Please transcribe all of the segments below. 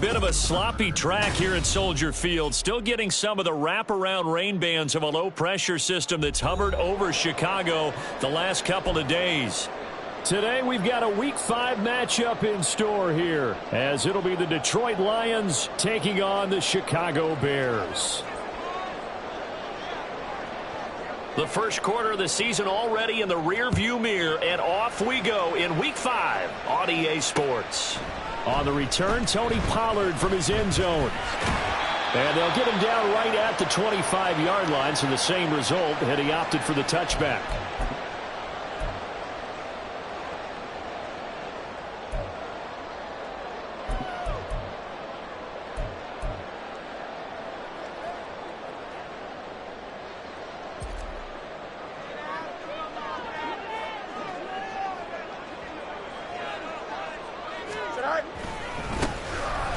Bit of a sloppy track here at Soldier Field. Still getting some of the wraparound rain bands of a low-pressure system that's hovered over Chicago the last couple of days. Today we've got a Week 5 matchup in store here, as it'll be the Detroit Lions taking on the Chicago Bears. The first quarter of the season already in the rearview mirror, and off we go in Week 5 on EA Sports. On the return, Tony Pollard from his end zone. And they'll get him down right at the 25-yard line, so the same result had he opted for the touchback.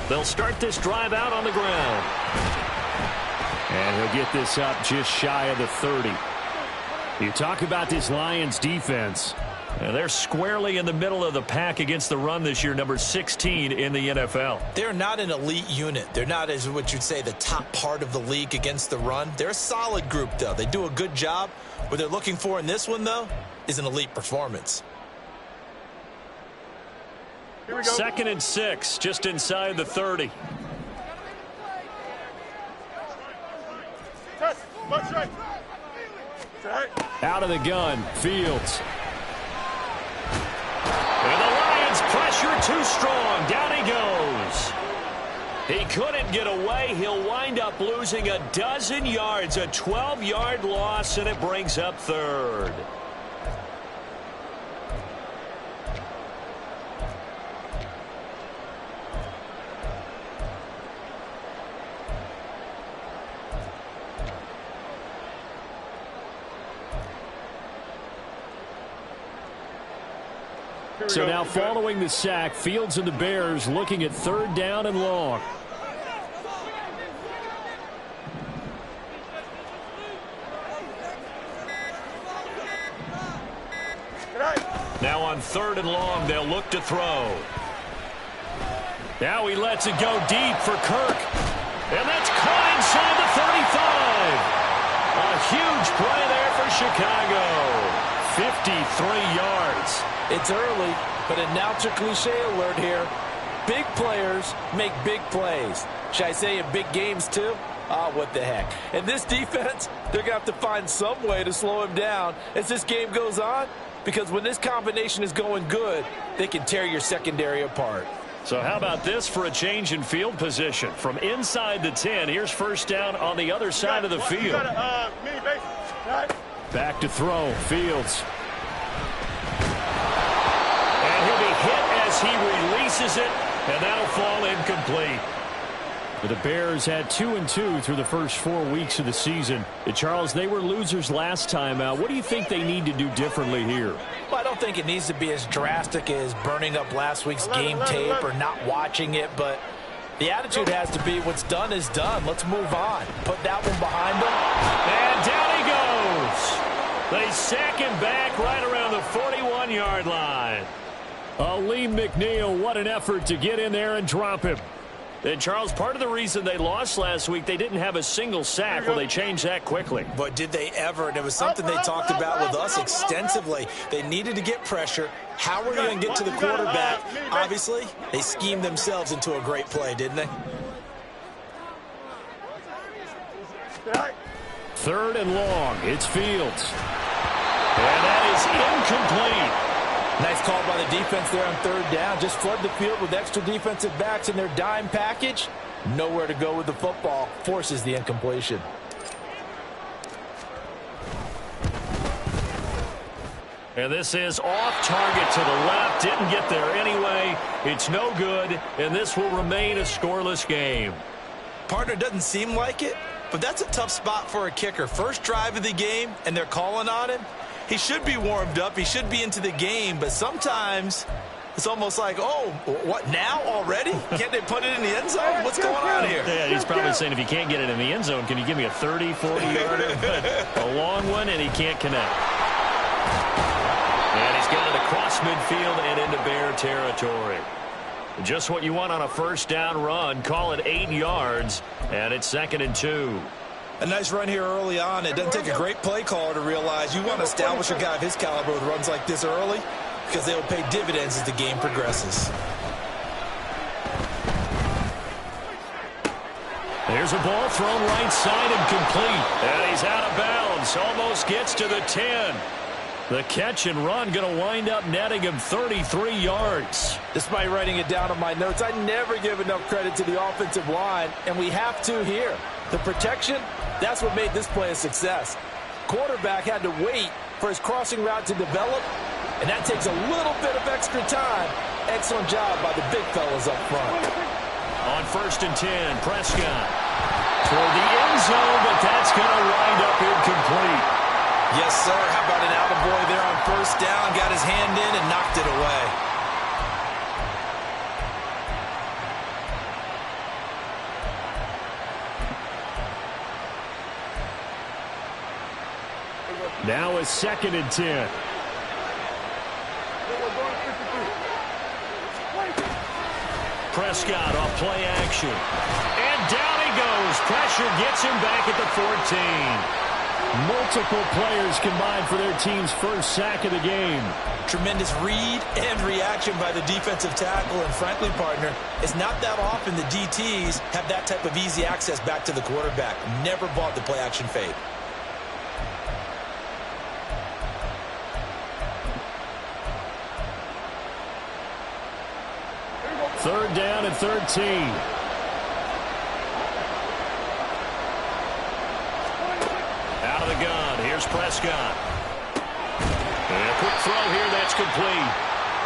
They'll start this drive out on the ground. And he'll get this up just shy of the 30. You talk about this Lions defense. And they're squarely in the middle of the pack against the run this year, number 16 in the NFL. They're not an elite unit. They're not, as what you'd say, the top part of the league against the run. They're a solid group, though. They do a good job. What they're looking for in this one, though, is an elite performance. 2nd and 6, just inside the 30. Out of the gun, Fields. And the Lions pressure too strong. Down he goes. He couldn't get away. He'll wind up losing a dozen yards, a 12-yard loss, and it brings up 3rd. So now following the sack, Fields and the Bears looking at 3rd down and long. Now on 3rd and long, they'll look to throw. Now he lets it go deep for Kirk. And that's caught inside the 35. A huge play there for Chicago. 53 yards. It's early, but announcer cliche alert here. Big players make big plays. Should I say in big games too? What the heck. And this defense, they're going to have to find some way to slow him down as this game goes on, because when this combination is going good, they can tear your secondary apart. So how about this for a change in field position? From inside the 10, here's 1st down on the other side of the field. Back to throw, Fields. And he'll be hit as he releases it, and that'll fall incomplete. The Bears had 2-2 through the first 4 weeks of the season. Charles, they were losers last time out. What do you think they need to do differently here? Well, I don't think it needs to be as drastic as burning up last week's game tape or not watching it, but the attitude has to be what's done is done. Let's move on. Put that one behind them. And down he goes. They sack him back right around the 41-yard line. Aleem McNeil, what an effort to get in there and drop him. And, Charles, part of the reason they lost last week, they didn't have a single sack. Well, they changed that quickly. But did they ever? And it was something they talked about with us extensively. They needed to get pressure. How were they going to get to the quarterback? Obviously, they schemed themselves into a great play, didn't they? 3rd and long. It's Fields. And that is incomplete. Nice call by the defense there on 3rd down. Just flood the field with extra defensive backs in their dime package. Nowhere to go with the football. Forces the incompletion. And this is off target to the left. Didn't get there anyway. It's no good, and this will remain a scoreless game. Partner, doesn't seem like it, but that's a tough spot for a kicker. First drive of the game, and they're calling on him. He should be warmed up. He should be into the game, but sometimes it's almost like, oh, what, now already? Can't they put it in the end zone? What's going on here? Yeah, he's probably saying, if you can't get it in the end zone, can you give me a 30, 40-yarder? A long one, and he can't connect. And he's got it across midfield and into Bear territory. Just what you want on a first down run. Call it 8 yards, and it's 2nd and 2. A nice run here early on. It doesn't take a great play caller to realize you want to establish a guy of his caliber with runs like this early because they will pay dividends as the game progresses. There's a ball thrown right side and complete. And he's out of bounds. Almost gets to the 10. The catch and run going to wind up netting him 33 yards. Despite writing it down on my notes, I never give enough credit to the offensive line, and we have to here. The protection, that's what made this play a success. Quarterback had to wait for his crossing route to develop, and that takes a little bit of extra time. Excellent job by the big fellas up front. On 1st and 10, Prescott toward the end zone, but that's going to wind up incomplete. Yes, sir. How about an attaboy there on 1st down? Got his hand in and knocked it away. Now a 2nd and 10. Prescott off play action. And down he goes. Pressure gets him back at the 14. Multiple players combined for their team's first sack of the game. Tremendous read and reaction by the defensive tackle. And frankly, partner, it's not that often the DTs have that type of easy access back to the quarterback. Never bought the play action fade. Third down and 13. Out of the gun. Here's Prescott. And a quick throw here. That's complete.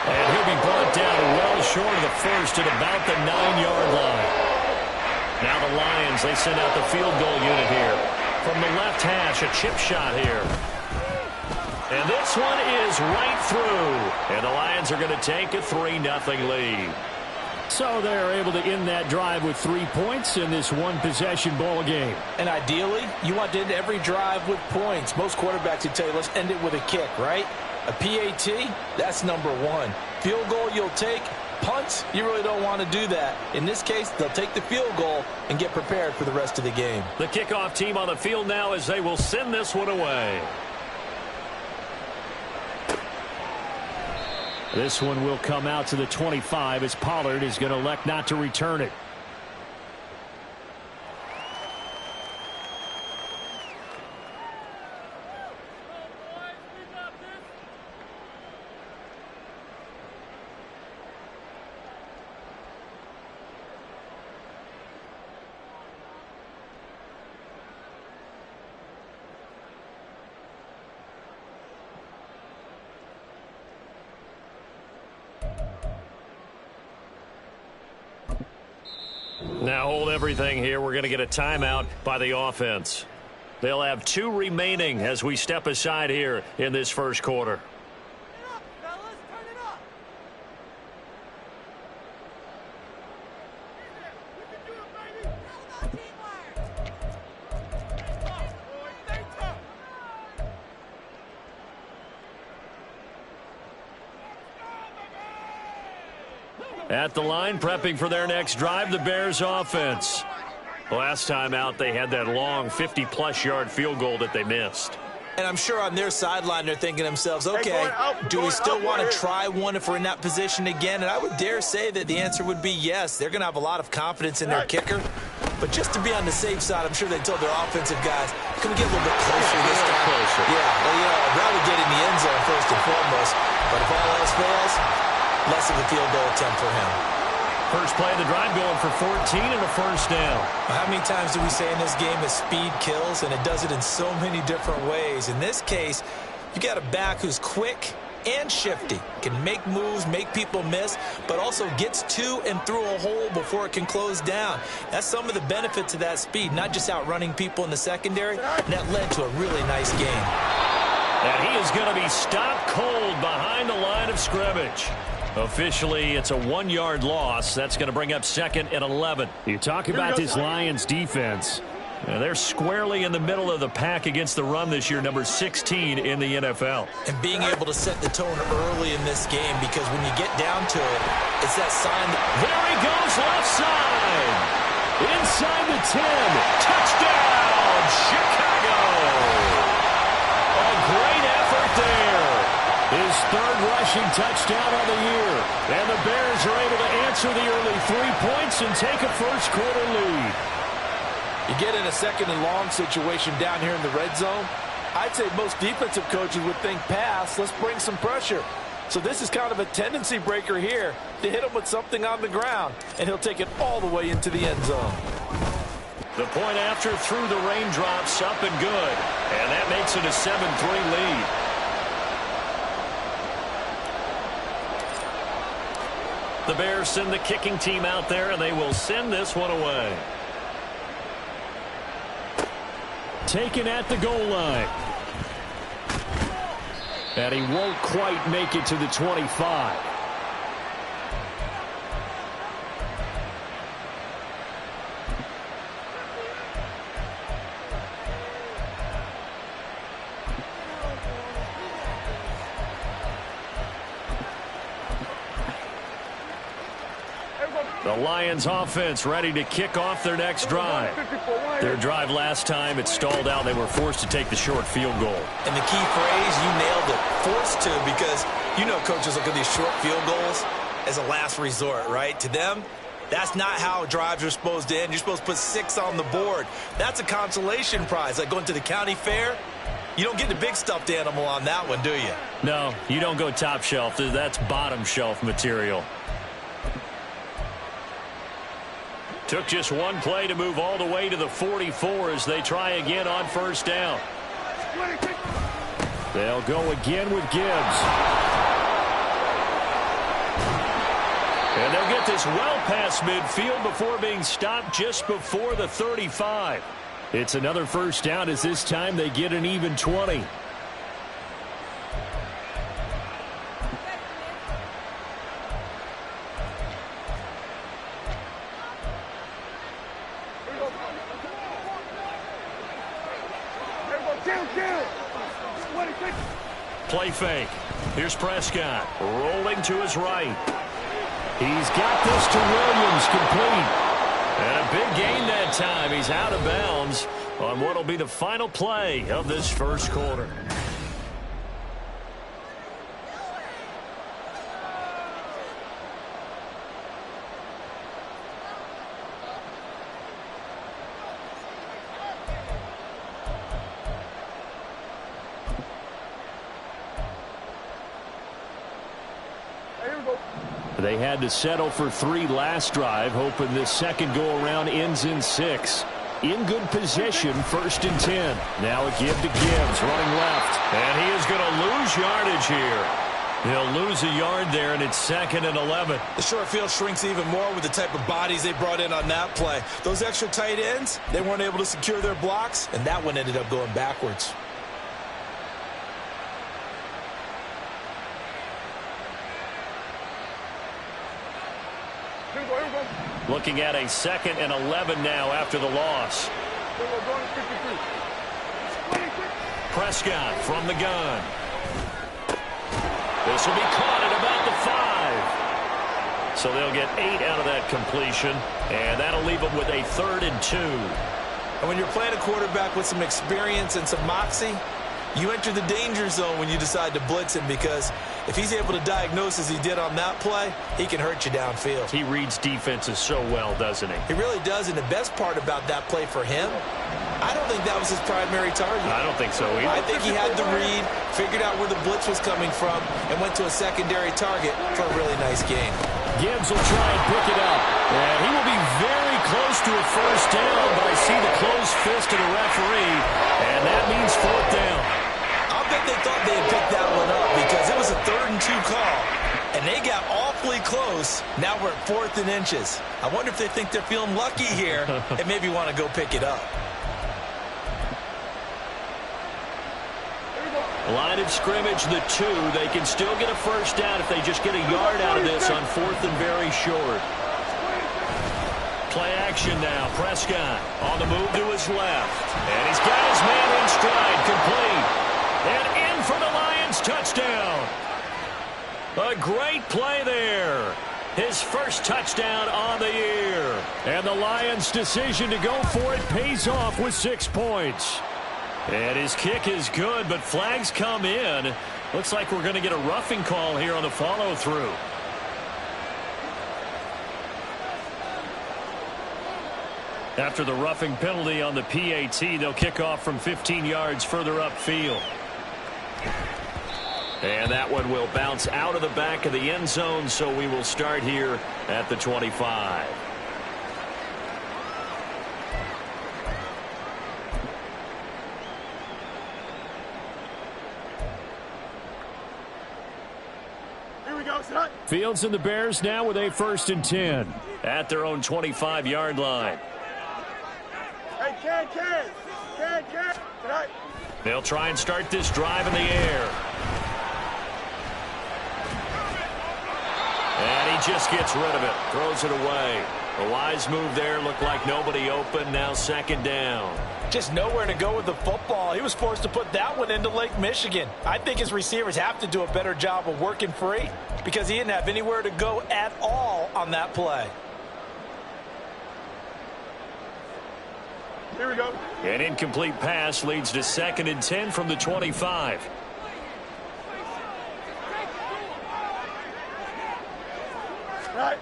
And he'll be brought down well short of the first at about the 9-yard line. Now the Lions, they send out the field goal unit here. From the left hash, a chip shot here. And this one is right through. And the Lions are going to take a 3-0 lead. So they're able to end that drive with 3 points in this one-possession ball game. And ideally, you want to end every drive with points. Most quarterbacks would tell you, let's end it with a kick, right? A PAT, that's number 1. Field goal you'll take. Punts, you really don't want to do that. In this case, they'll take the field goal and get prepared for the rest of the game. The kickoff team on the field now as they will send this one away. This one will come out to the 25 as Pollard is going to elect not to return it. Now hold everything here. We're going to get a timeout by the offense. They'll have 2 remaining as we step aside here in this first quarter. At the line, prepping for their next drive, the Bears offense. Last time out, they had that long 50-plus yard field goal that they missed. And I'm sure on their sideline, they're thinking to themselves, okay, do we still want to try one if we're in that position again? And I would dare say that the answer would be yes. They're going to have a lot of confidence in their kicker. But just to be on the safe side, I'm sure they told their offensive guys, can we get a little bit closer this time? Closer. Yeah, well, I'd rather get in the end zone first and foremost. But if all else fails, less of a field goal attempt for him. First play of the drive going for 14 and a first down. How many times do we say in this game that speed kills, and it does it in so many different ways? In this case, you got a back who's quick and shifty, can make moves, make people miss, but also gets to and through a hole before it can close down. That's some of the benefits of that speed, not just outrunning people in the secondary, and that led to a really nice game. And he is going to be stopped cold behind the line of scrimmage. Officially, it's a 1-yard loss. That's going to bring up 2nd and 11. You talk about this Lions defense. And they're squarely in the middle of the pack against the run this year, number 16 in the NFL. And being able to set the tone early in this game, because when you get down to it, it's that sign. There he goes, left side. Inside the 10. Touchdown, Chicago. A great effort there. His third rushing touchdown of the year. And the Bears are able to answer the early 3 points and take a first-quarter lead. You get in a second and long situation down here in the red zone, I'd say most defensive coaches would think pass, let's bring some pressure. So this is kind of a tendency breaker here to hit him with something on the ground, and he'll take it all the way into the end zone. The point after through the raindrops, up and good. And that makes it a 7-3 lead. The Bears send the kicking team out there, and they will send this one away. Taken at the goal line. And he won't quite make it to the 25. The Lions offense ready to kick off their next drive. Their drive last time, it stalled out. They were forced to take the short field goal. And the key phrase, you nailed it, forced to, because you know coaches look at these short field goals as a last resort, right? To them, that's not how drives are supposed to end. You're supposed to put 6 on the board. That's a consolation prize. Like going to the county fair, you don't get the big stuffed animal on that one, do you? No, you don't go top shelf. That's bottom shelf material. Took just one play to move all the way to the 44 as they try again on first down. They'll go again with Gibbs. And they'll get this well past midfield before being stopped just before the 35. It's another first down as this time they get an even 20. Play fake. Here's Prescott rolling to his right. He's got this to Williams, complete. And a big gain that time. He's out of bounds on what will be the final play of this first quarter. They had to settle for 3 last drive, hoping this second go-around ends in 6. In good position, 1st and 10. Now a give to Gibbs, running left. And he is going to lose yardage here. He'll lose a yard there, and it's 2nd and 11. The short field shrinks even more with the type of bodies they brought in on that play. Those extra tight ends, they weren't able to secure their blocks, and that one ended up going backwards. Looking at a 2nd and 11 now after the loss. Prescott from the gun. This will be caught at about the 5. So they'll get 8 out of that completion, and that'll leave them with a 3rd and 2. And when you're playing a quarterback with some experience and some moxie, you enter the danger zone when you decide to blitz him, because if he's able to diagnose as he did on that play, he can hurt you downfield. He reads defenses so well, doesn't he? He really does, and the best part about that play for him, I don't think that was his primary target. I don't think so either. I think he had the read, figured out where the blitz was coming from, and went to a secondary target for a really nice gain. Gibbs will try and pick it up. And he will be very close to a first down, but I see the closed fist of the referee, and that means 4th down. I bet they thought they had picked that one up, because it was a 3rd and 2 call, and they got awfully close. Now we're at 4th and inches. I wonder if they think they're feeling lucky here and maybe want to go pick it up. Line of scrimmage, the 2. They can still get a first down if they just get a yard out of this on 4th and very short. Play action now. Prescott on the move to his left. And he's got his man in stride, complete. And in for the Lions touchdown. A great play there. His first touchdown on the year. And the Lions' decision to go for it pays off with 6 points. And his kick is good, but flags come in. Looks like we're going to get a roughing call here on the follow-through. After the roughing penalty on the PAT, they'll kick off from 15 yards further upfield. And that one will bounce out of the back of the end zone, so we will start here at the 25. Fields and the Bears now with a 1st and 10 at their own 25-yard line. They'll try and start this drive in the air. And he just gets rid of it, throws it away. A wise move there, looked like nobody open, now 2nd down. Just nowhere to go with the football. He was forced to put that one into Lake Michigan. I think his receivers have to do a better job of working free because he didn't have anywhere to go at all on that play. Here we go. An incomplete pass leads to 2nd and 10 from the 25. Right.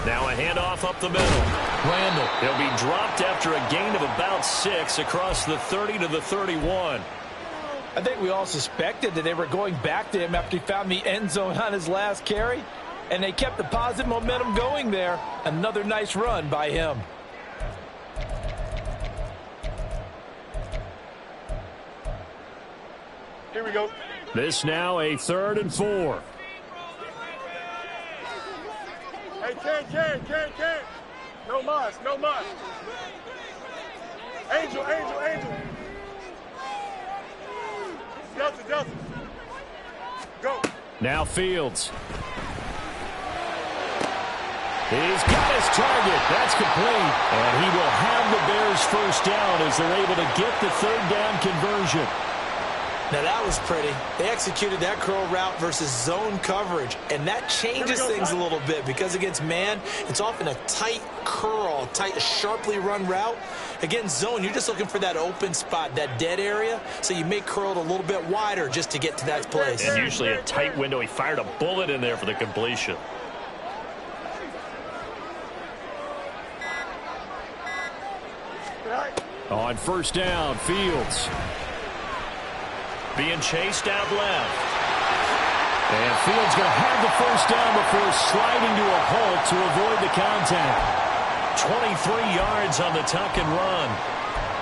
Now a handoff up the middle. Randall. He'll be dropped after a gain of about 6 across the 30 to the 31. I think we all suspected that they were going back to him after he found the end zone on his last carry, and they kept the positive momentum going there. Another nice run by him. Here we go. This now a 3rd and 4. Hey, Ken. No muss. Angel. Delta. Go. Now Fields. He's got his target. That's complete. And he will have the Bears 1st down as they're able to get the 3rd down conversion. Now that was pretty. They executed that curl route versus zone coverage, and that changes things a little bit because against man, it's often a tight curl, sharply run route. Against zone, you're just looking for that open spot, that dead area, so you may curl it a little bit wider just to get to that place. And usually a tight window. He fired a bullet in there for the completion. On 1st down, Fields. Being chased out left. And Fields going to have the 1st down before sliding to a halt to avoid the contact. 23 yards on the tuck and run.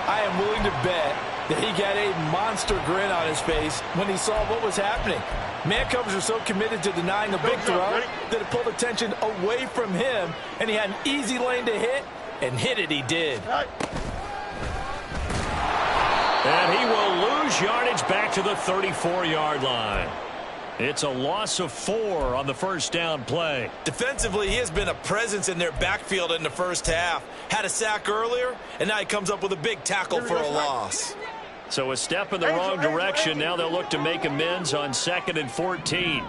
I am willing to bet that he got a monster grin on his face when he saw what was happening. Man coverage are so committed to denying a big throw that it pulled attention away from him, and he had an easy lane to hit, and hit it he did. And he will lose yardage back to the 34-yard line. It's a loss of 4 on the 1st down play. Defensively, he has been a presence in their backfield in the 1st half. Had a sack earlier, and now he comes up with a big tackle for a loss. So a step in the wrong direction. Now they'll look to make amends on 2nd and 14.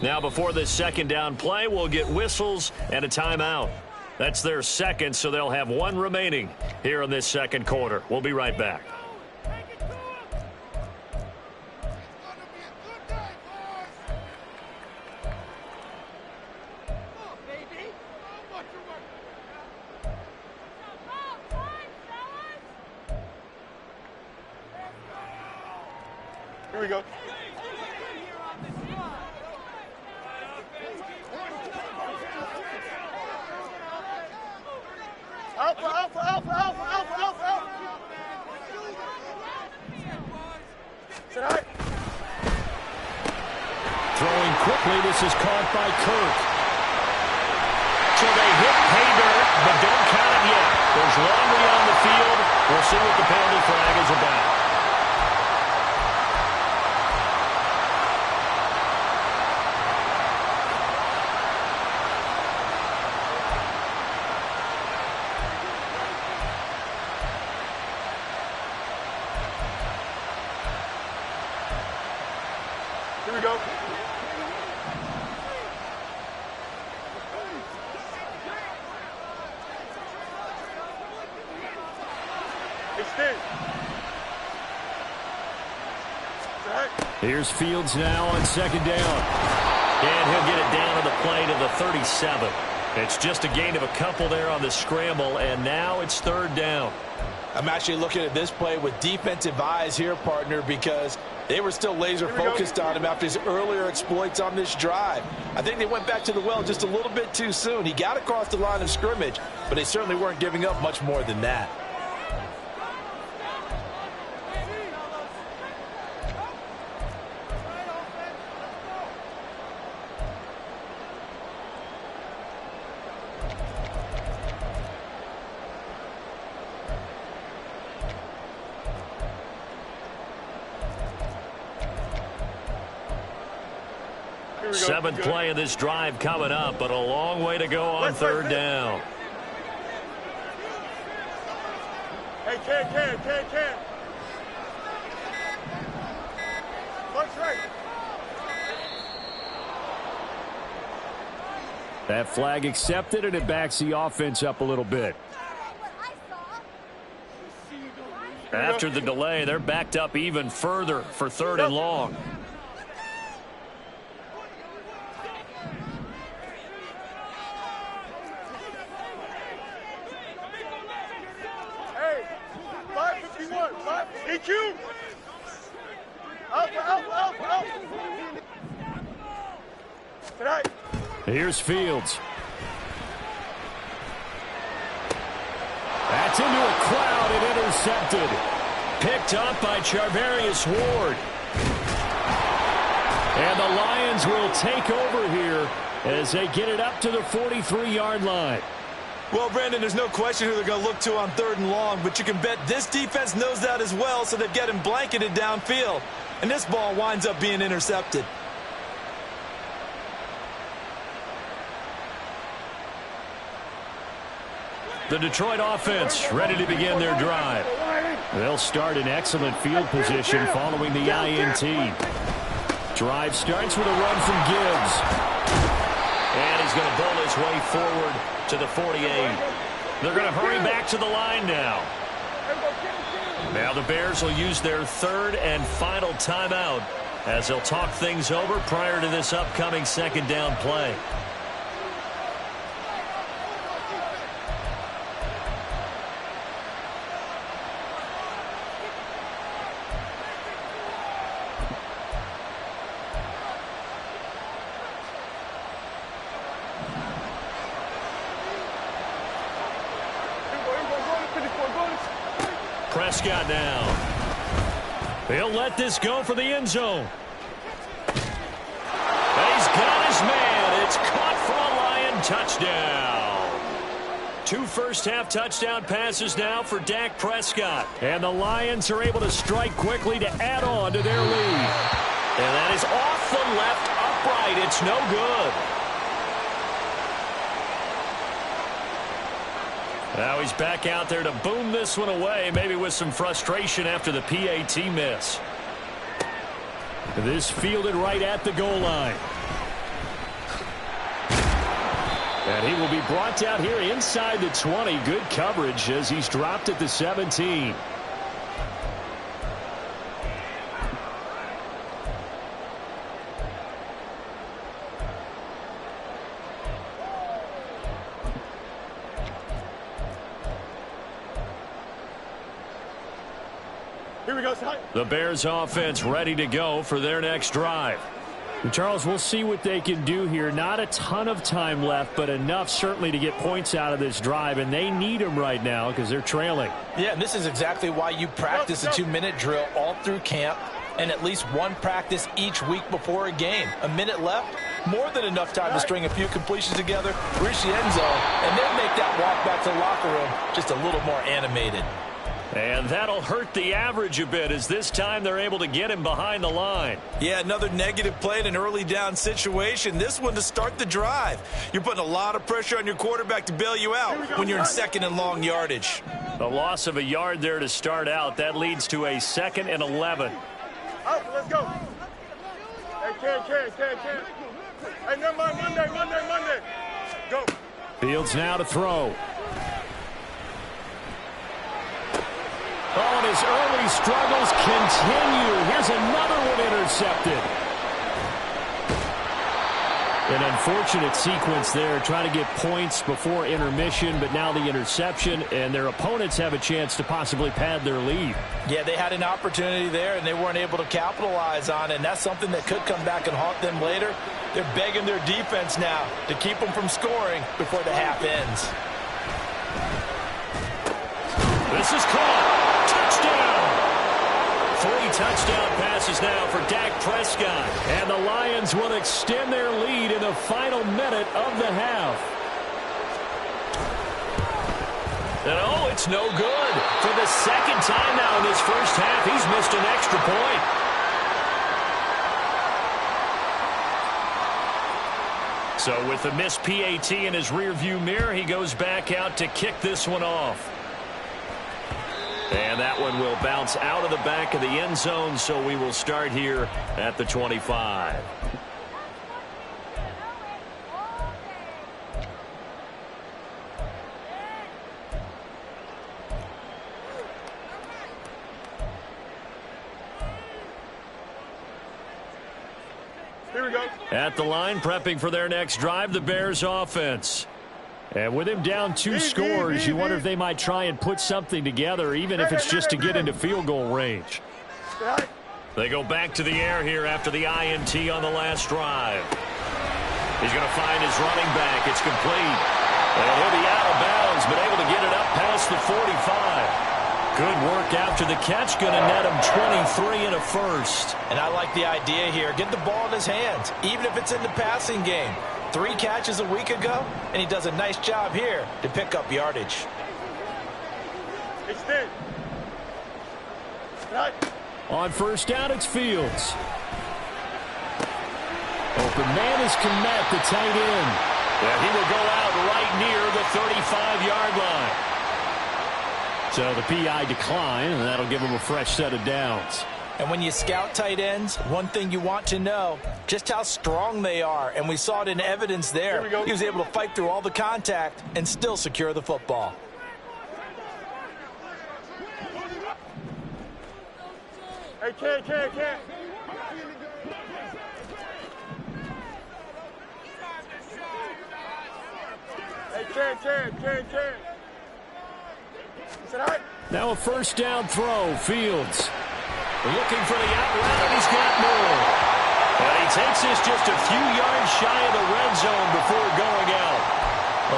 Now before this 2nd down play, we'll get whistles and a timeout. That's their 2nd, so they'll have 1 remaining here in this 2nd quarter. We'll be right back. Here we go. Alpha. Tonight. Throwing quickly, this is caught by Kirk. So they hit pay dirt, but don't count it yet. There's laundry on the field. We'll see what the penalty flag is about. Here we go. Extend. Here's Fields now on second down. And he'll get it down to the play to the 37. It's just a gain of a couple there on the scramble, and now it's third down. I'm actually looking at this play with defensive eyes here, partner, because they were still laser focused on him after his earlier exploits on this drive. I think they went back to the well just a little bit too soon. He got across the line of scrimmage, but they certainly weren't giving up much more than that. Seventh play of this drive coming up, but a long way to go on third down. Hey, can. Punch right. That flag accepted, and it backs the offense up a little bit. After the delay, they're backed up even further for third and long. EQ! Out! Tonight. Here's Fields. That's into a crowd and intercepted. Picked up by Charvarius Ward. And the Lions will take over here as they get it up to the 43-yard line. Well, Brandon, there's no question who they're going to look to on third and long, but you can bet this defense knows that as well, so they've got him blanketed downfield. And this ball winds up being intercepted. The Detroit offense ready to begin their drive. They'll start in excellent field position following the INT. Drive starts with a run from Gibbs. And he's going to bowl his way forward to the 48. They're going to hurry back to the line now. Now the Bears will use their third and final timeout as they'll talk things over prior to this upcoming second down play. Prescott now. He'll let this go for the end zone. He's got his man. It's caught for a Lion touchdown. 2 first-half touchdown passes now for Dak Prescott. And the Lions are able to strike quickly to add on to their lead. And that is off the left upright. It's no good. Now he's back out there to boom this one away, maybe with some frustration after the PAT miss. This fielded right at the goal line. And he will be brought down here inside the 20. Good coverage as he's dropped at the 17. Here we go, the Bears offense ready to go for their next drive. And Charles, we'll see what they can do here. Not a ton of time left, but enough certainly to get points out of this drive, and they need them right now because they're trailing. Yeah, and this is exactly why you practice a 2-minute drill all through camp and at least one practice each week before a game. A minute left, more than enough time to string a few completions together, reach the end zone, and then make that walk back to the locker room just a little more animated. And that'll hurt the average a bit as this time they're able to get him behind the line. Yeah, another negative play in an early down situation. This one to start the drive. You're putting a lot of pressure on your quarterback to bail you out when you're in second and long yardage. The loss of a yard there to start out. That leads to a 2nd and 11. Out, let's go. Hey, Can't. Hey, never mind. Monday. Go. Fields now to throw. Oh, and his early struggles continue. Here's another one intercepted. An unfortunate sequence there, trying to get points before intermission, but now the interception, and their opponents have a chance to possibly pad their lead. Yeah, they had an opportunity there, and they weren't able to capitalize on it, and that's something that could come back and haunt them later. They're begging their defense now to keep them from scoring before the half ends. This is caught. Touchdown! 3 touchdown passes now for Dak Prescott. And the Lions will extend their lead in the final minute of the half. And oh, it's no good. For the second time now in this first half, he's missed an extra point. So with the missed PAT in his rearview mirror, he goes back out to kick this one off. And that one will bounce out of the back of the end zone, so we will start here at the 25. Here we go. At the line, prepping for their next drive, the Bears offense. And with him down 2 scores, you wonder if they might try and put something together, even if it's just to get into field goal range. They go back to the air here after the INT on the last drive. He's going to find his running back. It's complete. And he'll be out of bounds, but able to get it up past the 45. Good work after the catch. Going to net him 23 and a first. And I like the idea here. Get the ball in his hands, even if it's in the passing game. 3 catches a week ago, and he does a nice job here to pick up yardage. Extend. On first down, it's Fields. Open man is Kmet, the tight end. And he will go out right near the 35-yard line. So the PI decline, and that'll give him a fresh set of downs. And when you scout tight ends, one thing you want to know, just how strong they are. And we saw it in evidence there. He was able to fight through all the contact and still secure the football. Hey, can't. Hey, can't. Now a first down throw, Fields. Looking for the out route, and he's got more. And he takes this just a few yards shy of the red zone before going out.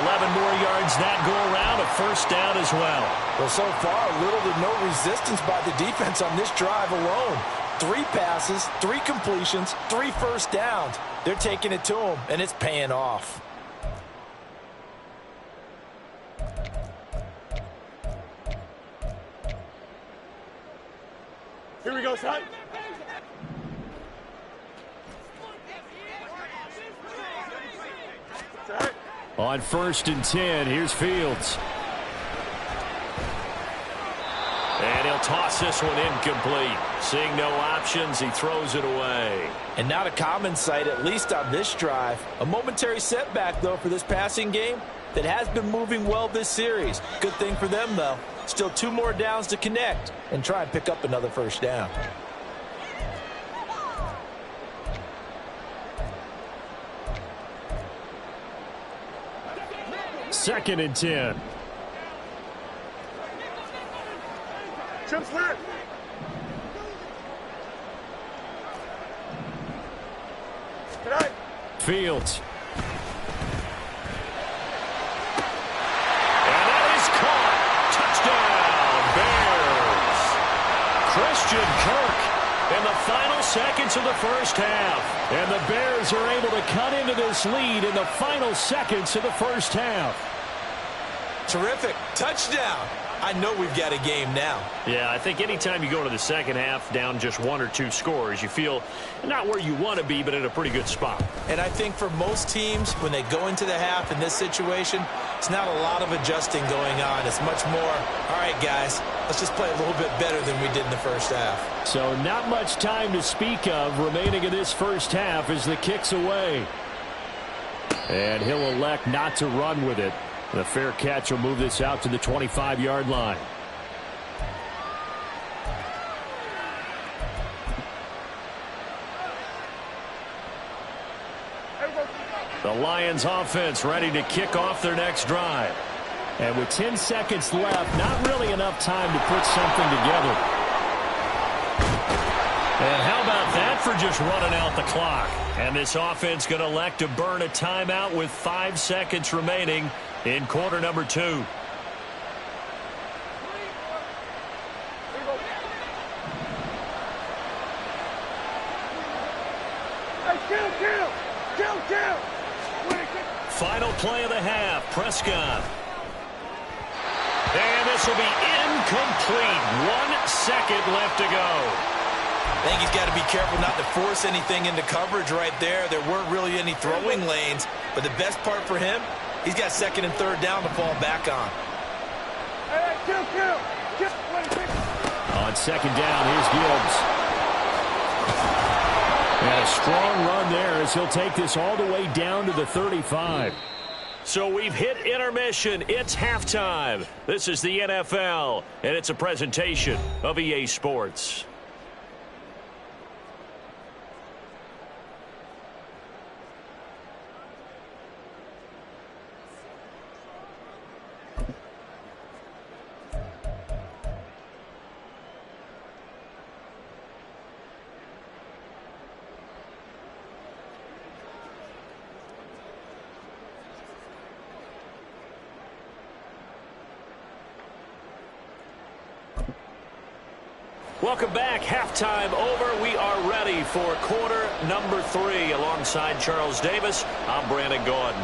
11 more yards that go around, a first down as well. Well, so far, little to no resistance by the defense on this drive alone. 3 passes, 3 completions, 3 first downs. They're taking it to him, and it's paying off. Here we go, son. On first and 10, here's Fields. And he'll toss this one incomplete. Seeing no options, he throws it away. And not a common sight, at least on this drive. A momentary setback, though, for this passing game that has been moving well this series. Good thing for them, though. Still 2 more downs to connect and try and pick up another first down. Second and 10. Chip slip. Tonight. Fields. And that is caught. Touchdown, Bears. Christian Kirk in the final seconds of the first half. And the Bears are able to cut into this lead in the final seconds of the first half. Terrific. Touchdown. I know we've got a game now. Yeah, I think anytime you go to the second half down just 1 or 2 scores, you feel not where you want to be, but in a pretty good spot. And I think for most teams, when they go into the half in this situation, It's not a lot of adjusting going on. It's much more, all right, guys, let's just play a little bit better than we did in the first half. So not much time to speak of remaining in this first half as the kick's away. And he'll elect not to run with it. The fair catch will move this out to the 25-yard line. The Lions offense ready to kick off their next drive. And with 10 seconds left, not really enough time to put something together. And how about that for just running out the clock? And this offense going to elect to burn a timeout with 5 seconds remaining in quarter number 2. Final play of the half, Prescott. And this will be incomplete. 1 second left to go. I think he's got to be careful not to force anything into coverage right there. There weren't really any throwing lanes, but the best part for him, he's got second and third down to fall back on. On second down, here's Gibbs. And a strong run there as he'll take this all the way down to the 35. So we've hit intermission. It's halftime. This is the NFL, and it's a presentation of EA Sports. Welcome back. Halftime over. We are ready for quarter number 3. Alongside Charles Davis, I'm Brandon Gordon.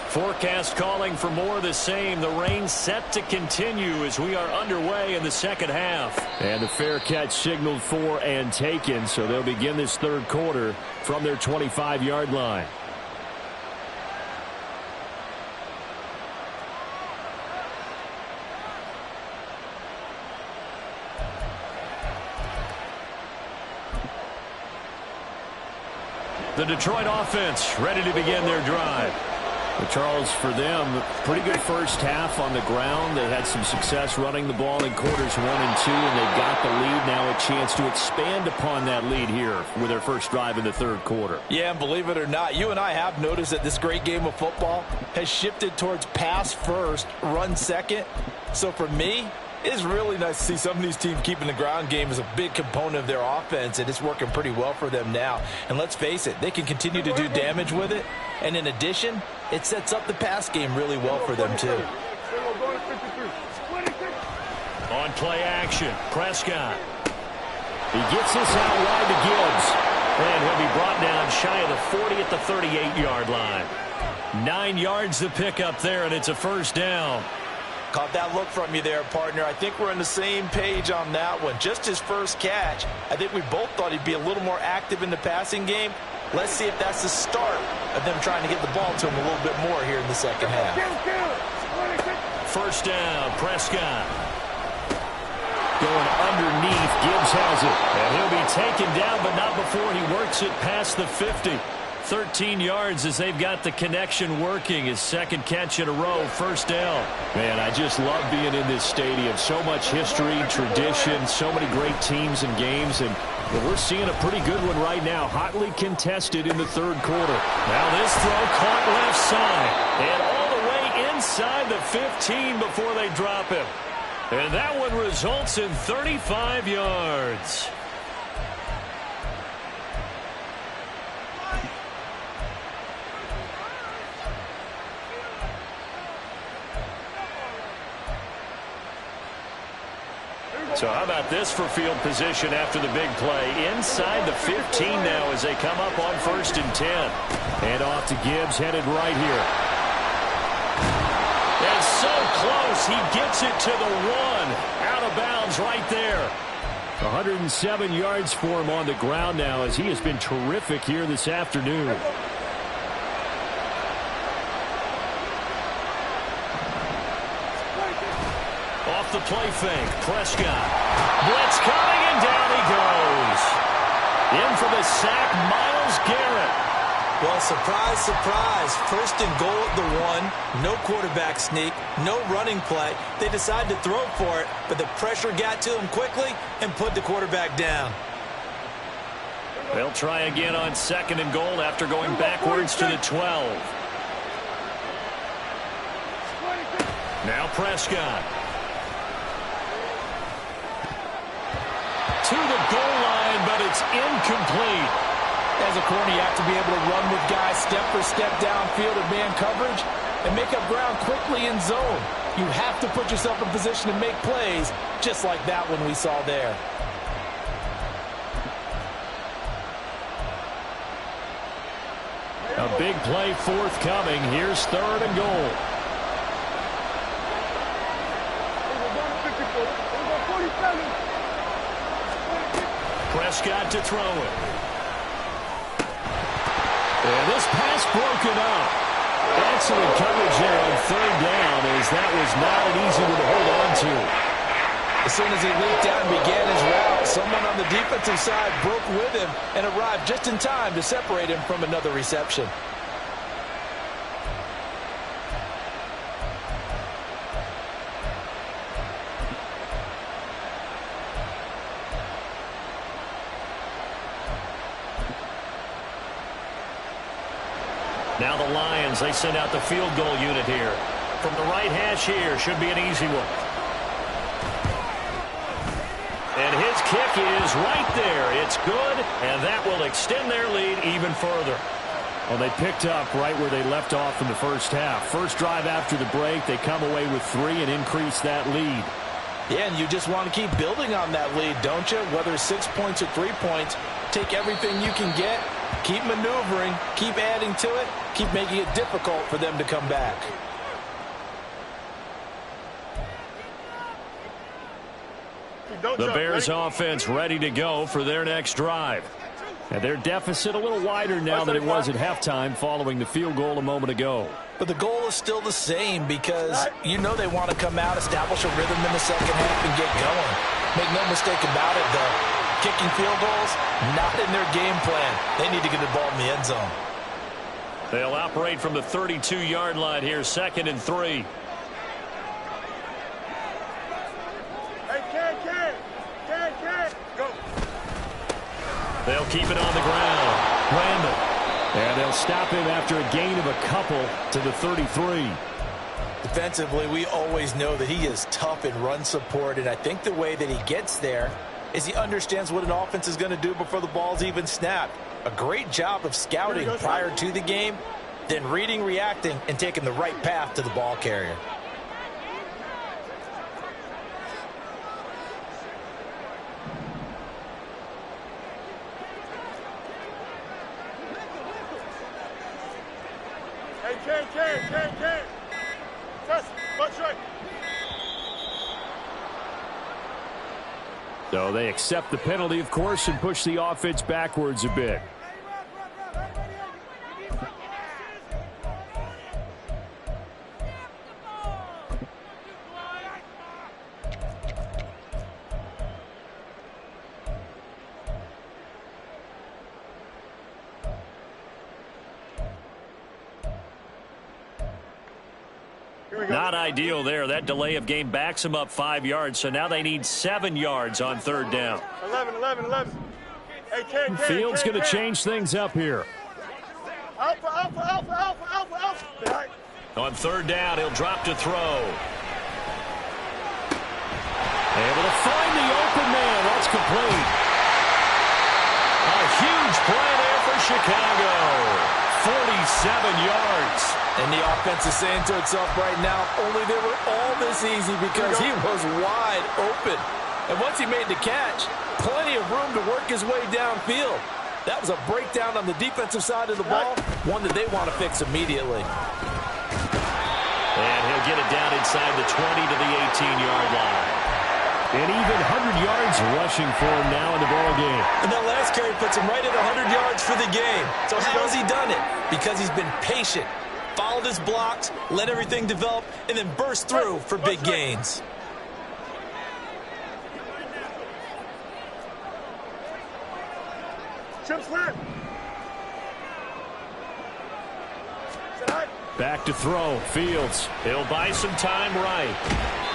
Forecast calling for more of the same. The rain set to continue as we are underway in the second half. And the fair catch signaled for and taken, so they'll begin this third quarter from their 25-yard line. The Detroit offense ready to begin their drive. But Charles, for them, pretty good first half on the ground. They had some success running the ball in quarters 1 and 2, and they've got the lead. Now a chance to expand upon that lead here with their first drive in the third quarter. Yeah, and believe it or not, you and I have noticed that this great game of football has shifted towards pass first, run second. So for me, it's really nice to see some of these teams keeping the ground game as a big component of their offense, and it's working pretty well for them now. And let's face it, they can continue to do damage with it. And in addition, it sets up the pass game really well for them, too. On play action, Prescott. He gets this out wide to Gibbs. And he'll be brought down shy of the 40 at the 38-yard line. 9 yards to pick up there, and it's a first down. Caught that look from you there, partner. I think we're on the same page on that one. Just his first catch. I think we both thought he'd be a little more active in the passing game. Let's see if that's the start of them trying to get the ball to him a little bit more here in the second half. First down, Prescott. Going underneath, Gibbs has it. And he'll be taken down, but not before he works it past the 50. 13 yards as they've got the connection working. His second catch in a row, first down. Man, I just love being in this stadium. So much history, tradition, so many great teams and games, and we're seeing a pretty good one right now, hotly contested in the third quarter. Now this throw caught left side, and all the way inside the 15 before they drop him. And that one results in 35 yards. So how about this for field position after the big play? Inside the 15 now as they come up on 1st and 10. And off to Gibbs, headed right here. And so close, he gets it to the 1. Out of bounds right there. 107 yards for him on the ground now as he has been terrific here this afternoon. Off the play fake, Prescott. Blitz coming, and down he goes. In for the sack, Myles Garrett. Well, surprise, surprise. 1st and goal at the 1. No quarterback sneak, no running play. They decide to throw for it, but the pressure got to him quickly and put the quarterback down. They'll try again on 2nd and goal after going backwards to the 12. Now Prescott. To the goal line, but it's incomplete. As a corner, you have to be able to run with guys step for step downfield in man coverage and make up ground quickly in zone. You have to put yourself in position to make plays, just like that one we saw there. A big play forthcoming. Here's 3rd and goal. Prescott to throw it. And this pass broken up. Excellent coverage there on 3rd down as that was not an easy one to hold on to. As soon as he leaped out and began his route, someone on the defensive side broke with him and arrived just in time to separate him from another reception. Now the Lions, they send out the field goal unit here. From the right hash here, should be an easy one. And his kick is right there. It's good, and that will extend their lead even further. Well, they picked up right where they left off in the first half. First drive after the break, they come away with 3 and increase that lead. Yeah, and you just want to keep building on that lead, don't you? Whether it's 6 points or 3 points, take everything you can get, keep maneuvering, keep adding to it, keep making it difficult for them to come back. The Bears offense ready to go for their next drive. And their deficit a little wider now than it was at halftime following the field goal a moment ago. But the goal is still the same because you know they want to come out, establish a rhythm in the second half, and get going. Make no mistake about it, though. Kicking field goals, not in their game plan. They need to get the ball in the end zone. They'll operate from the 32-yard line here, 2nd and 3. Go. They'll keep it on the ground. Randall. And they'll stop him after a gain of a couple to the 33. Defensively, we always know that he is tough in run support, and I think the way that he gets there is he understands what an offense is going to do before the ball's even snapped. A great job of scouting prior to the game, then reading, reacting, and taking the right path to the ball carrier. Can. Test. Watch right. So they accept the penalty, of course, and push the offense backwards a bit. Not ideal there. That delay of game backs them up 5 yards, so now they need 7 yards on 3rd down. 11. Hey, Fields going to change things up here. Alpha. On 3rd down, he'll drop to throw. Able to find the open man. That's complete. A huge play there for Chicago. 47 yards. And the offense is saying to itself right now, only they were all this easy because he was wide open. And once he made the catch, plenty of room to work his way downfield. That was a breakdown on the defensive side of the ball, one that they want to fix immediately. And he'll get it down inside the 20 to the 18-yard line. And even 100 yards rushing for him now in the ball game. And that last carry puts him right at 100 yards for the game. So how has he done it? Because he's been patient, followed his blocks, let everything develop, and then burst through for big gains. Back to throw. Fields. He'll buy some time right.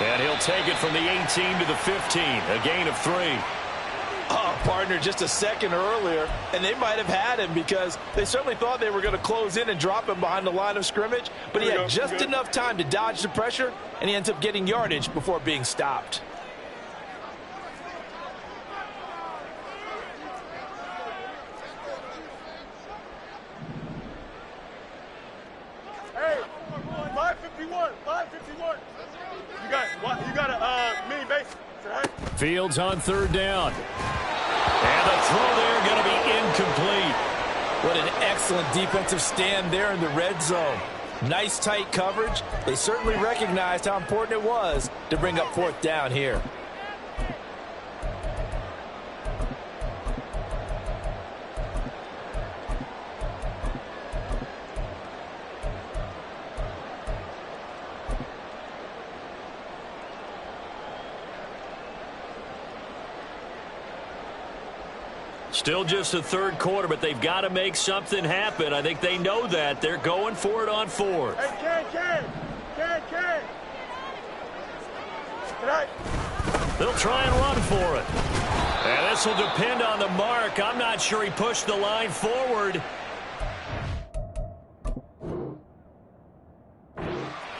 And he'll take it from the 18 to the 15. A gain of 3. Oh, partner, just a second earlier, and they might have had him because they certainly thought they were going to close in and drop him behind the line of scrimmage, but he had just enough time to dodge the pressure, and he ends up getting yardage before being stopped. Hey, 551, 551. You got a mini base. Fields on third down. And the throw there going to be incomplete. What an excellent defensive stand there in the red zone. Nice tight coverage. They certainly recognized how important it was to bring up fourth down here. Still just the third quarter, but they've got to make something happen. I think they know that. They're going for it on fourth. Hey, Ken. They'll try and run for it. And this will depend on the mark. I'm not sure he pushed the line forward.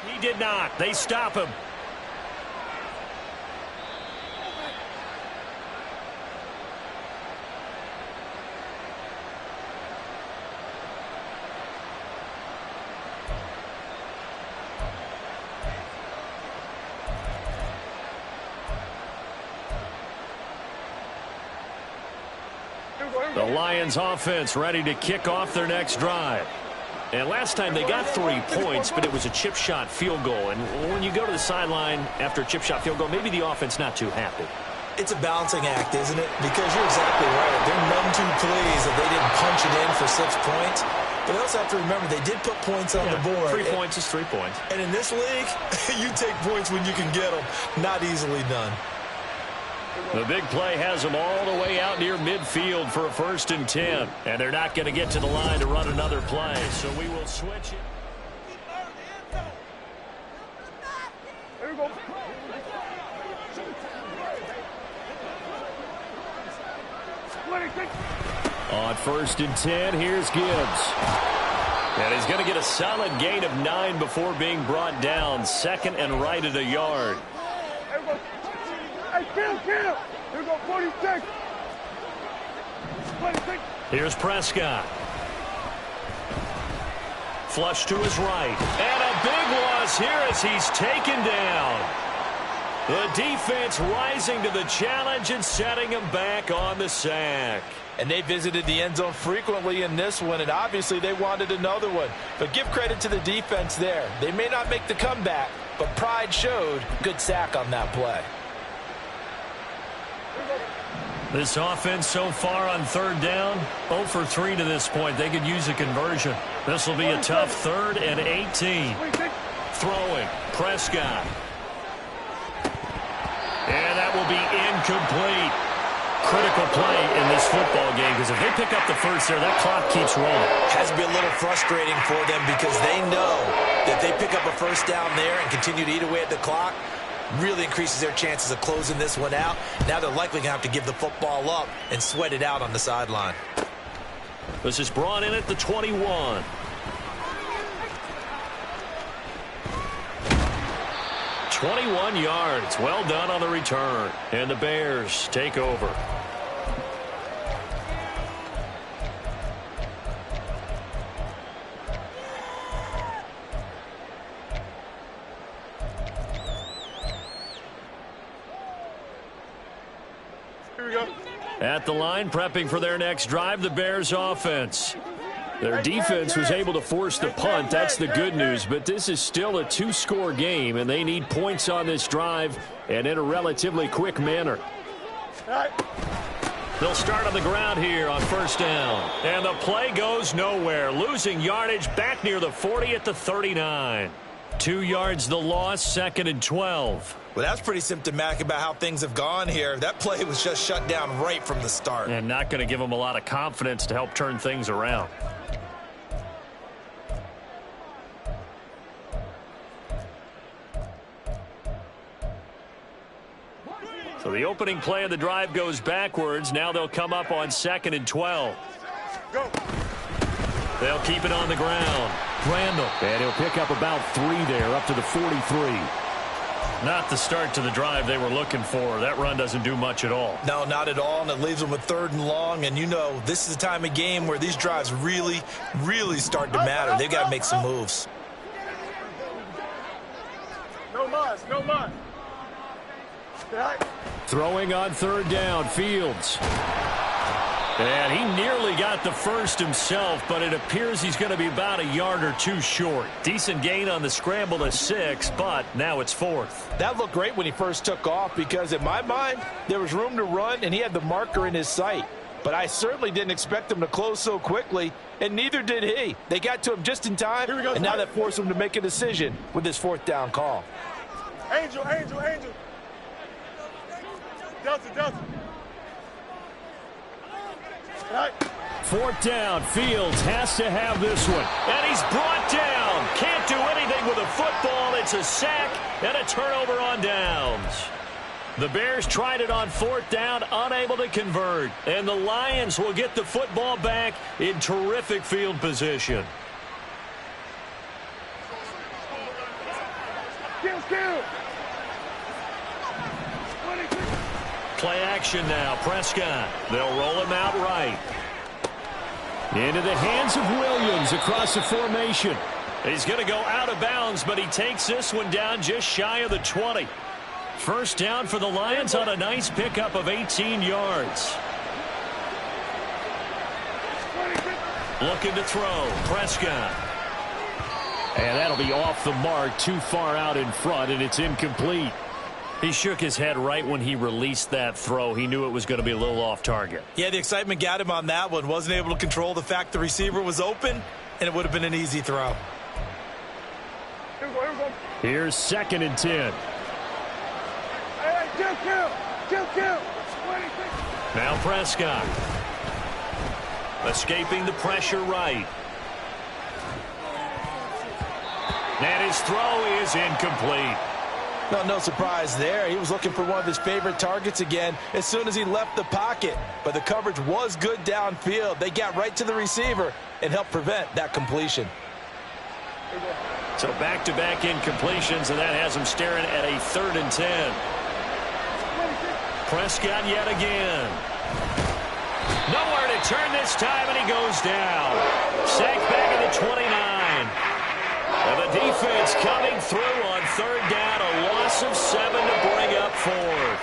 He did not. They stop him. The Lions offense ready to kick off their next drive. And last time they got 3 points, but it was a chip shot field goal. And when you go to the sideline after a chip shot field goal, maybe the offense not too happy. It's a balancing act, isn't it? Because you're exactly right. They're none too pleased that they didn't punch it in for 6 points. But they also have to remember they did put points on the board. 3 points is 3 points. And in this league, you take points when you can get them. Not easily done. The big play has them all the way out near midfield for a 1st and 10. And they're not going to get to the line to run another play. So we will switch it. There we go. On 1st and 10, here's Gibbs. And he's going to get a solid gain of 9 before being brought down. 2nd and right at a yard. Hey, kill. Here we go, 46. 26. Here's Prescott. Flush to his right. And a big loss here as he's taken down. The defense rising to the challenge and setting him back on the sack. And they visited the end zone frequently in this one, and obviously they wanted another one. But give credit to the defense there. They may not make the comeback, but pride showed. Good sack on that play. This offense so far on 3rd down, 0 for 3 to this point. They could use a conversion. This will be a tough 3rd and 18. Throwing, Prescott. And that will be incomplete. Critical play in this football game because if they pick up the first there, that clock keeps rolling. Has to be a little frustrating for them because they know that they pick up a 1st down there and continue to eat away at the clock. Really increases their chances of closing this one out. Now they're likely going to have to give the football up and sweat it out on the sideline. This is brought in at the 21. "21 yards. Well done on the return. And the Bears take over. we go. At the line, prepping for their next drive, the Bears offense. Their defense was able to force the punt. That's the good news, but this is still a two-score game, and they need points on this drive and in a relatively quick manner. They'll start on the ground here on first down. And the play goes nowhere. Losing yardage back near the 40 at the 39. 2 yards the loss, 2nd and 12. Well, that's pretty symptomatic about how things have gone here. That play was just shut down right from the start. And not going to give them a lot of confidence to help turn things around. So the opening play of the drive goes backwards. Now they'll come up on 2nd and 12. Go. They'll keep it on the ground. Randall. And he'll pick up about 3 there, up to the 43. Not the start to the drive they were looking for. That run doesn't do much at all. No, not at all, and it leaves them with 3rd and long. And you know, this is the time of game where these drives really, really start to matter. They've got to make some moves. No mas, no mas. Throwing on 3rd down, Fields. And he nearly got the first himself, but it appears he's going to be about a yard or 2 short. Decent gain on the scramble to 6, but now it's 4th. That looked great when he first took off because, in my mind, there was room to run, and he had the marker in his sight. But I certainly didn't expect him to close so quickly, and neither did he. They got to him just in time, and now that forced him to make a decision with this 4th down call. Angel, angel, angel. Delta, Delta. 4th down, Fields has to have this one. And he's brought down. Can't do anything with a football. It's a sack and a turnover on downs. The Bears tried it on 4th down, unable to convert. And the Lions will get the football back in terrific field position. Play action now, Prescott. They'll roll him out right. Into the hands of Williams across the formation. He's going to go out of bounds, but he takes this one down just shy of the 20. First down for the Lions on a nice pickup of 18 yards. Looking to throw, Prescott. And that'll be off the mark, too far out in front, and it's incomplete. He shook his head right when he released that throw. He knew it was going to be a little off target. Yeah, the excitement got him on that one. Wasn't able to control the fact the receiver was open, and it would have been an easy throw. Here's 2nd and 10. Now Prescott. Escaping the pressure right. And his throw is incomplete. No surprise there. He was looking for one of his favorite targets again as soon as he left the pocket. But the coverage was good downfield. They got right to the receiver and helped prevent that completion. So back-to-back incompletions, and that has him staring at a 3rd and 10. Prescott yet again. Nowhere to turn this time, and he goes down. Sacked back at the 29. And the defense coming through on 3rd down, a loss of 7 to bring up 4th.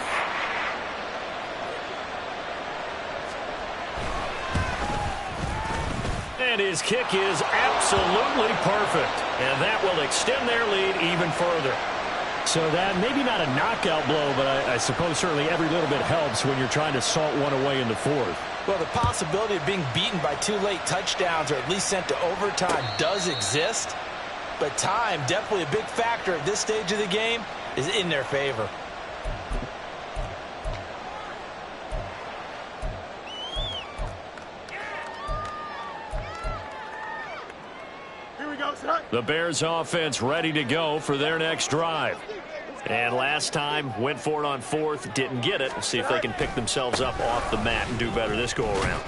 And his kick is absolutely perfect. And that will extend their lead even further. So that maybe not a knockout blow, but I suppose certainly every little bit helps when you're trying to salt one away in the 4th. Well, the possibility of being beaten by 2 late touchdowns or at least sent to overtime does exist. But time, definitely a big factor at this stage of the game, is in their favor. Here we go, son. The Bears offense ready to go for their next drive. And last time, went for it on 4th, didn't get it. We'll see if they can pick themselves up off the mat and do better this go-around.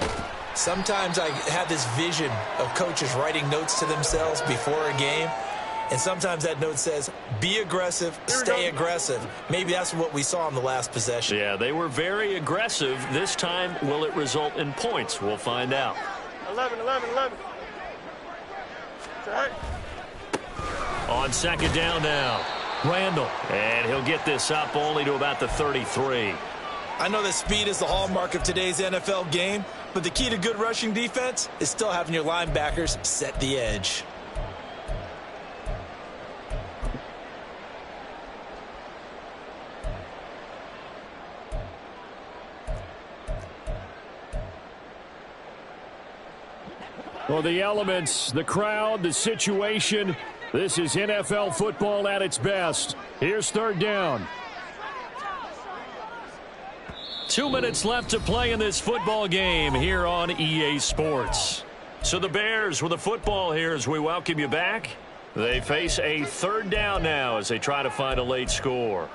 Sometimes I have this vision of coaches writing notes to themselves before a game, and sometimes that note says, be aggressive, stay aggressive. Maybe that's what we saw in the last possession. Yeah, they were very aggressive. This time, will it result in points? We'll find out. 11. On 2nd down now, Randall. And he'll get this up only to about the 33. I know that speed is the hallmark of today's NFL game, but the key to good rushing defense is still having your linebackers set the edge. Well, the elements, the crowd, the situation, this is NFL football at its best. Here's third down. 2 minutes left to play in this football game here on EA Sports. So the Bears with the football here as we welcome you back. They face a third down now as they try to find a late score.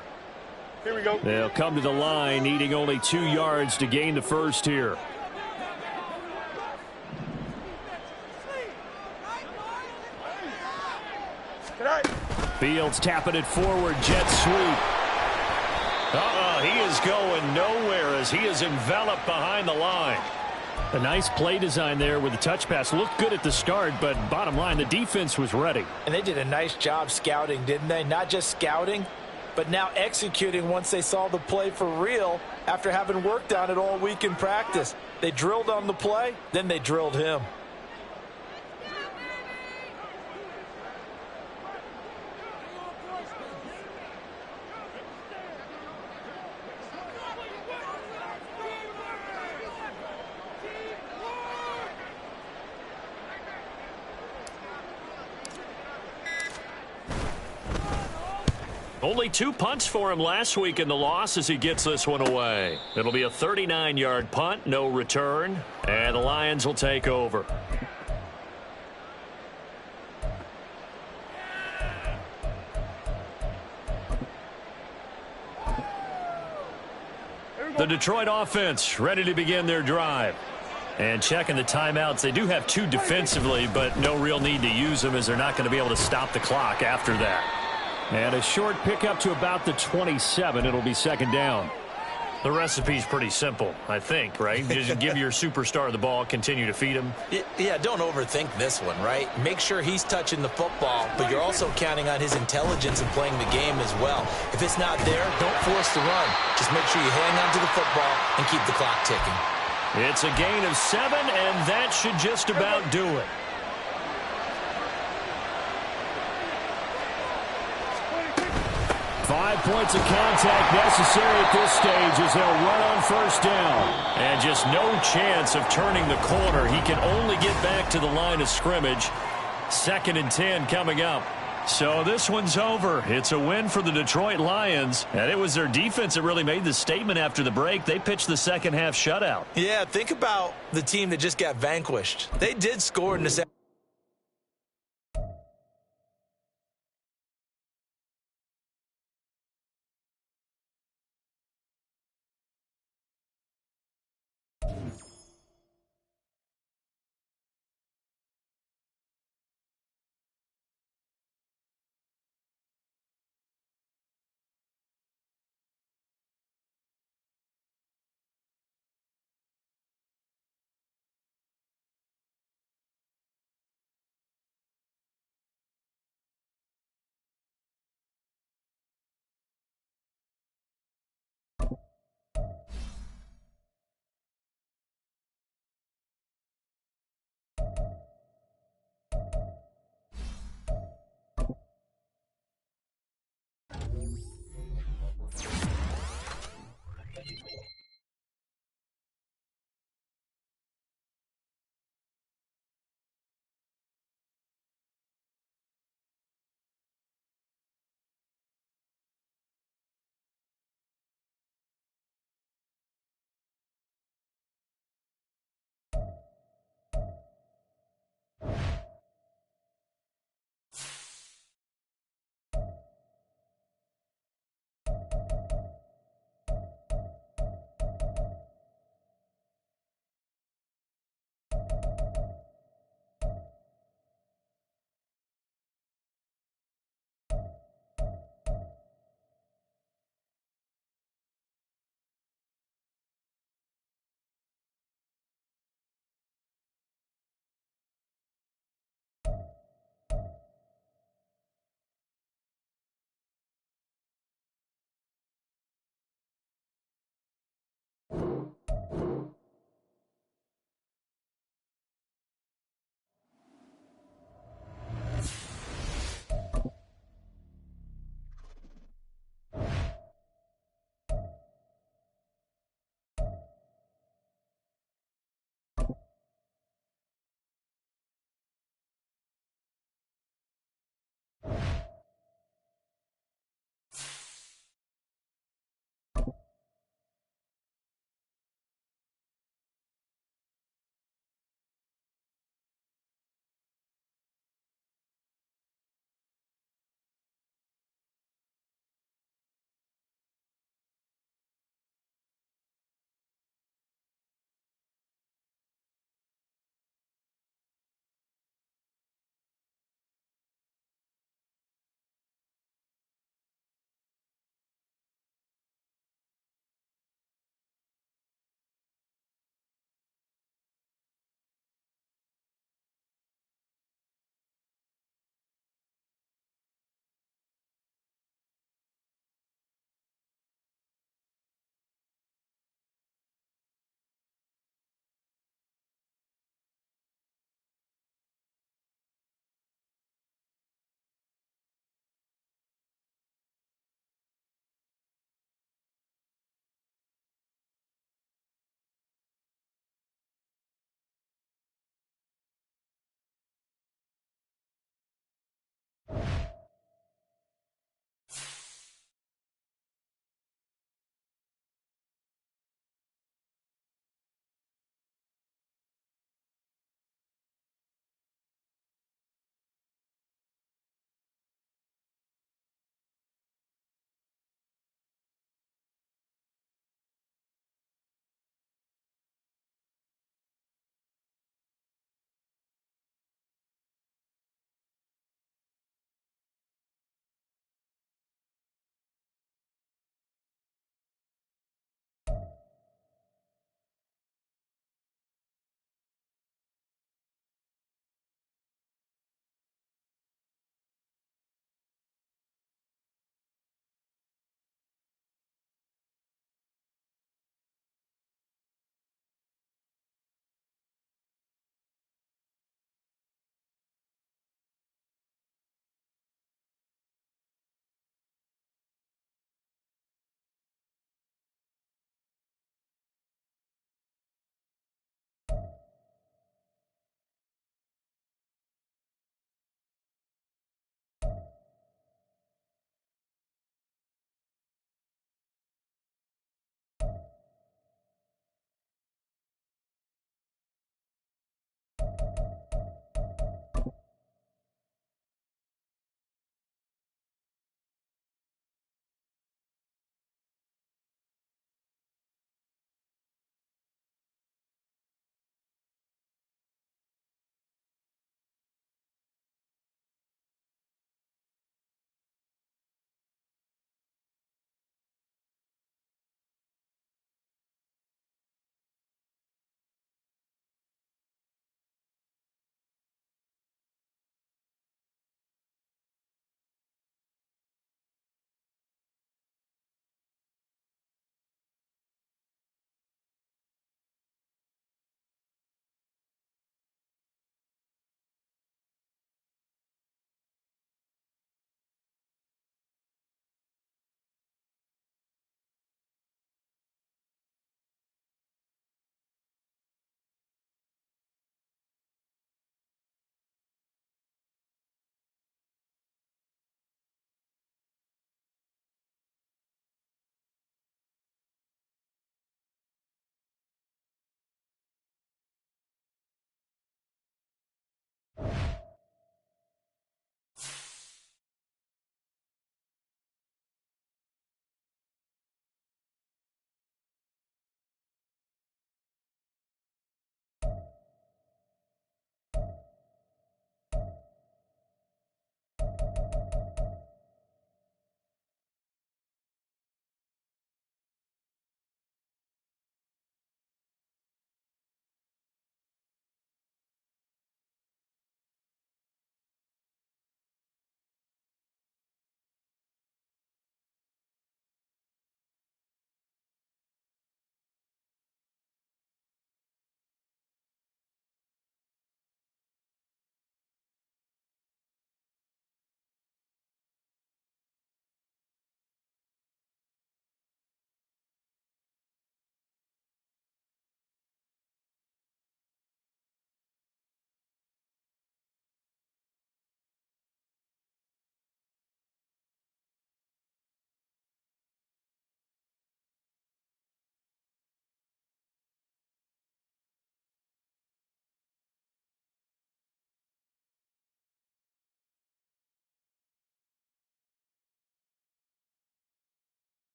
Here we go. They'll come to the line needing only 2 yards to gain the first here. Fields tapping it forward, jet sweep. He is going nowhere as he is enveloped behind the line. A nice play design there with the touch pass. Looked good at the start, but bottom line, the defense was ready. And they did a nice job scouting, didn't they? Not just scouting, but now executing once they saw the play for real after having worked on it all week in practice. They drilled on the play, then they drilled him. Only 2 punts for him last week in the loss as he gets this one away. It'll be a 39-yard punt, no return, and the Lions will take over. The Detroit offense ready to begin their drive. And checking the timeouts, they do have 2 defensively, but no real need to use them as they're not going to be able to stop the clock after that. And a short pickup to about the 27. It'll be second down. The recipe's pretty simple, I think, right? Just give your superstar the ball, continue to feed him. Yeah, don't overthink this one, right? Make sure he's touching the football, but you're also counting on his intelligence in playing the game as well. If it's not there, don't force the run. Just make sure you hang on to the football and keep the clock ticking. It's a gain of 7, and that should just about do it. Five points of contact necessary at this stage as they'll run on first down. And just no chance of turning the corner. He can only get back to the line of scrimmage. 2nd and 10 coming up. So this one's over. It's a win for the Detroit Lions. And it was their defense that really made the statement after the break. They pitched the second half shutout. Yeah, think about the team that just got vanquished. They did score in this.